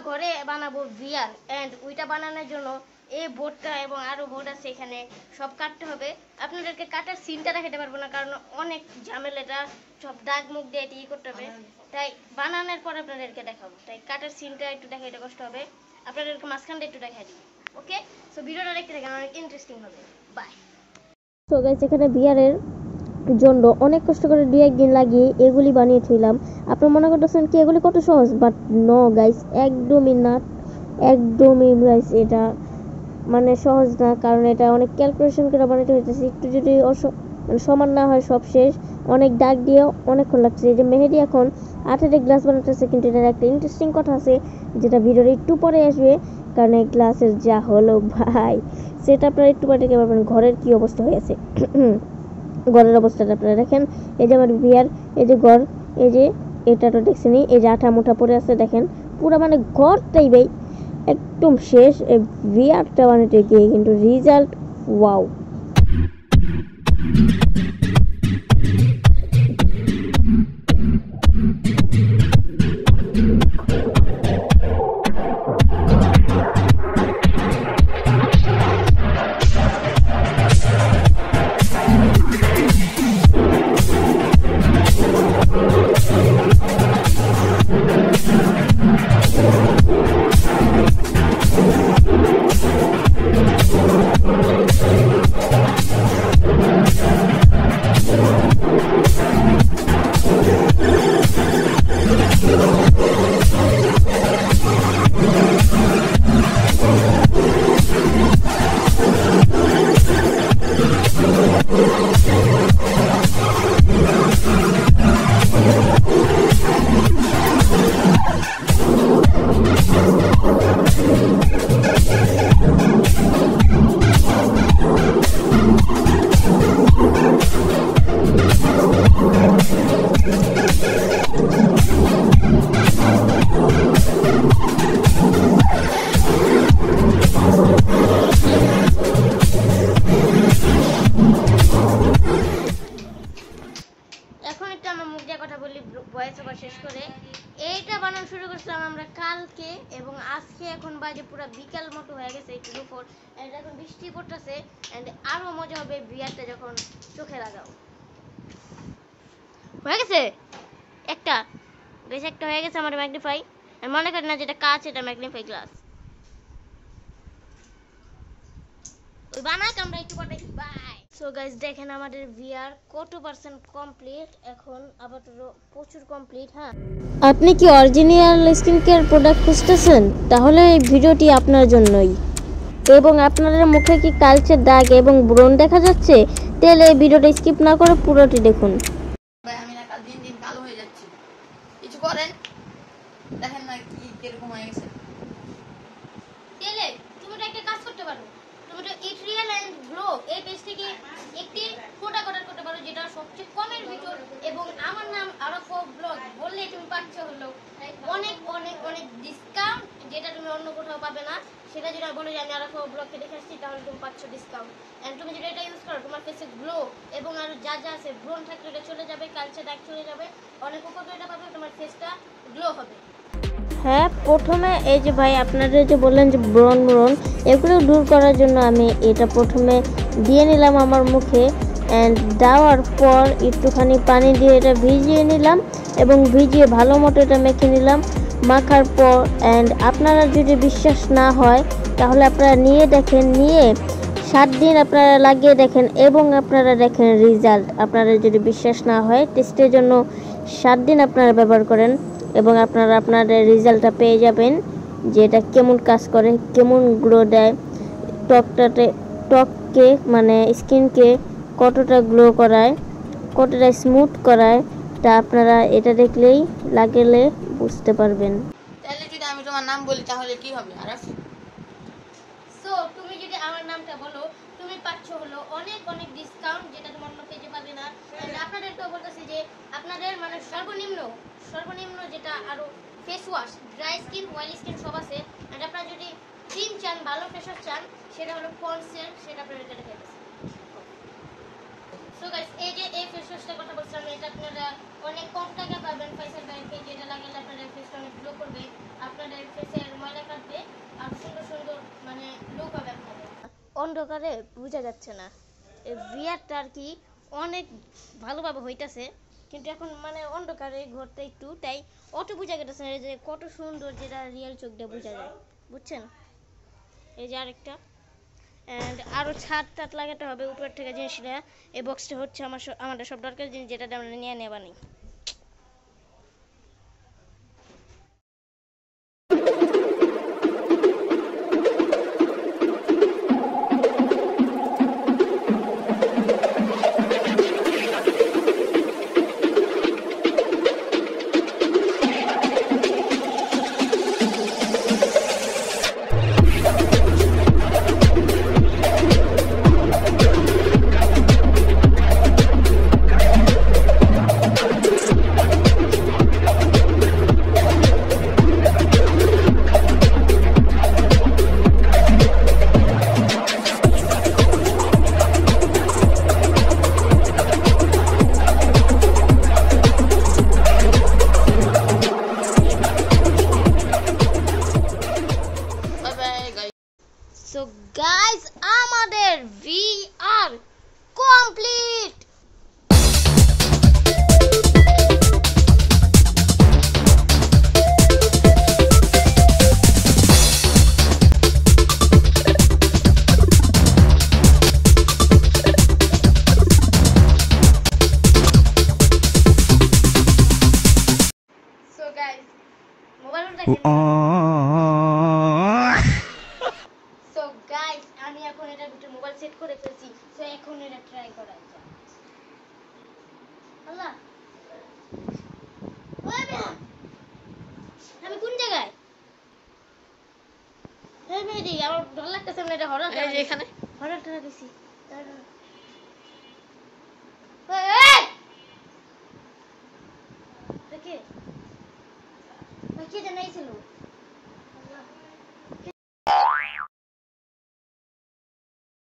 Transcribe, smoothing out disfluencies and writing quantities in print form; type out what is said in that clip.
ঘরে বানাবো VR and ওইটা বানানোর জন্য এই বোর্ডটা এবং আরো বোর্ড আছে এখানে সব কাটতে হবে। আপনাদেরকে কাটার সিনটা দেখাতে পারবো না কারণ অনেক ঝামেলা, এটা সব দাগ মুখ দিয়ে এটি করতে হবে, তাই বানানোর পর আপনাদেরকে দেখাবো। তাই কাটার সিনটা একটু দেখাইতে কষ্ট হবে, আপনাদেরকে মাঝখানটা একটু দেখাই দিই। ওকে, সো ভিডিওটা দেখতে থাকেন, অনেক ইন্টারেস্টিং হবে। বাই। সো গাইস, এখানে বিয়ারের জন্য অনেক কষ্ট করে ডিআইগিন লাগিয়ে এগুলি বানিয়েছিলাম। আপনারা মনে করতেছেন কি এগুলি কত সহজ, বাট নো গাইস, একদমই না, একদমই গাইস এটা মানে সহজ না, কারণ এটা অনেক ক্যালকুলেশন করে বানাতে হইতেছে। একটু যদি মানে সমান না হয় সব শেষ, অনেক দাগ দিয়ে অনেকক্ষণ লাগছে। এই যে মেহেদি এখন আঠের গ্লাস বানাতেছে, কিন্তু এটার একটা ইন্টারেস্টিং কথা আছে যেটা ভিডিওর একটু পরে আসবে, কারণ এই গ্লাসের যা হলো ভাই, সেটা আপনারা একটু পরে দেখতে পারবেন ঘরের কি অবস্থা হয়েছে। ঘরের অবস্থাটা আপনারা দেখেন, এই যে আমার বিয়ার, এই যে ঘর, এই যে এটা তো দেখছেনই, এই যে আঠা মুঠা পরে আছে দেখেন, পুরো মানে ঘরটাই ভাই একদম শেষ। এই বিয়ারটা বানাতে গিয়ে কিন্তু রেজাল্ট ওয়াও। শেষ করে এইটা বানানো শুরু করছিলাম আমরা কালকে, এবং আজকে এখন বাজে পুরো বিকাল মতো হয়ে গেছে, একটু দুপুর, এন্ড এখন বৃষ্টি পড়তেছে, এন্ড আরো মজা হবে বিয়ারটা যখন চোখে লাগাও। হয়ে গেছে একটা, বেশ একটা হয়ে গেছে আমার ম্যাগনিফাই, আমি মনে করি না যেটা কাঁচ, এটা ম্যাগনিফাই গ্লাস। ওই বানাক আমরা একটু পরে দেখি। বাই। সো গাইস, দেখেন আমাদের ভিআর কত পার্সেন্ট কমপ্লিট, এখন আপাতত প্রচুর কমপ্লিট। হ্যাঁ, আপনি কি অরিজিনাল স্কিন কেয়ার প্রোডাক্ট খুঁজতেছেন? তাহলে এই ভিডিওটি আপনার জন্যই। এবং আপনাদের মুখে কি কালচে দাগ এবং ব্রণ দেখা যাচ্ছে? তাহলে এই ভিডিওটা স্কিপ না করে পুরোটি দেখুন। ভাই আমি না কাল দিন দিন কালো হয়ে যাচ্ছি, কিছু করেন, দেখেন না কি কিরকম হয়ে গেছে। তাহলে তুমি তো একটা কাজ করতে পারো, তুমি তো ইট রিয়েল এন্ড গ্লো এই পেজ থেকে একটি প্রোডাক্ট অর্ডার করতে পারো যেটা সবচেয়ে কমের ভিতর, এবং আমার নাম আরাফা ব্লগ বললে তুমি পাচ্ছ হলো অনেক অনেক অনেক ডিসকাউন্ট, যেটা তুমি অন্য কোথাও পাবে না। সেটা যেটা বলে যে আমি আরাফা ব্লগকে দেখে আসছি, তাহলে তুমি পাচ্ছ ডিসকাউন্ট। এন্ড তুমি যদি এটা ইউজ করো, তোমার ফেসে গ্লো এবং আর যা যা আছে, ব্রণ থাকলে এটা চলে যাবে, কালচে দাগ চলে যাবে, অনেক উপকারিতা পাবে, তোমার ফেসটা গ্লো হবে। হ্যাঁ, প্রথমে এই যে ভাই আপনারা যে বললেন যে ব্রণ এগুলো দূর করার জন্য আমি এটা প্রথমে দিয়ে নিলাম আমার মুখে, অ্যান্ড দেওয়ার পর একটুখানি পানি দিয়ে এটা ভিজিয়ে নিলাম, এবং ভিজিয়ে ভালো মতো এটা মেখে নিলাম। মাখার পর অ্যান্ড আপনারা যদি বিশ্বাস না হয় তাহলে আপনারা নিয়ে দেখেন, নিয়ে 7 দিন আপনারা লাগিয়ে দেখেন এবং আপনারা দেখেন রেজাল্ট। আপনারা যদি বিশ্বাস না হয়, টেস্টের জন্য 7 দিন আপনারা ব্যবহার করেন এবং আপনারা আপনাদের রেজাল্টটা পেয়ে যাবেন যে এটা কেমন কাজ করে, কেমন গ্লো দেয়, ত্বককে মানে স্কিনকে কতটা গ্লো করায়, কতটা স্মুথ করায়, তা আপনারা এটা দেখলেই লাগালে বুঝতে পারবেন। তাহলে যদি আমি তোমার নাম বলি তাহলে কি হবে আরাফ? সো তুমি যদি আমার নামটা বলো, তুমি পাচ্ছ হলো অনেক অনেক ডিসকাউন্ট, যেটা তোমার অন্য পেজে পাবে না। আপনাদেরকেও বলতেছি যে আপনাদের মানে সর্বনিম্ন যেটা আরো face wash, dry skin, oily skin সব আছে। আর আপনারা যদি ক্রিম চান, ভালো ফেস ওয়াশ চান, সেটা হলো পন্ডসের, সেটা আপনারা এটা দেখে গেছে। সো গাইস, এই যে এই ফেস ওয়াশটার কথা বলছিলাম, এটা আপনারা অনেক কম টাকা পাবেন ফাইসাল ব্যাংকে, যেটা লাগালে আপনাদের ফেসটা অনেক গ্লো করবে, আপনাদের ফেসের অন্ধকারে বোঝা যাচ্ছে না। এই ভিআরটা আর কি অনেক ভালোভাবে হইতাছে, কিন্তু এখন মানে অন্ধকারে ঘরটা একটু তাই অত বোঝা গেছে না যে কত সুন্দর, যেটা রিয়েল চোখ দিয়ে বোঝা যায়, বুঝছেন? এই যে আরেকটা, অ্যান্ড আরও ছাদ টাদ লাগাতে হবে উপর থেকে জিনিসটা। এই বক্সটা হচ্ছে আমাদের সব দরকার জিনিস, যেটা আমরা নিয়ে নেবা নেই। Bye bye guys. So guys, আমাদের ভিআর কমপ্লিট। সো গাইস, মোবাইলটা দেখেন। সো গাইস, আমি এখন এটার ভিতরে মোবাইল সেট করে ফেলছি। সো এখন এটা ট্রাই করা যাক। আল্লাহ, ওই মেয়ে, আমি কোন জায়গায়? এই মেয়েটি, আমার ডর লাগতেছে না, এটা হরর। এই যে এখানে হরর টানা দিছি। কে জানাইছিল?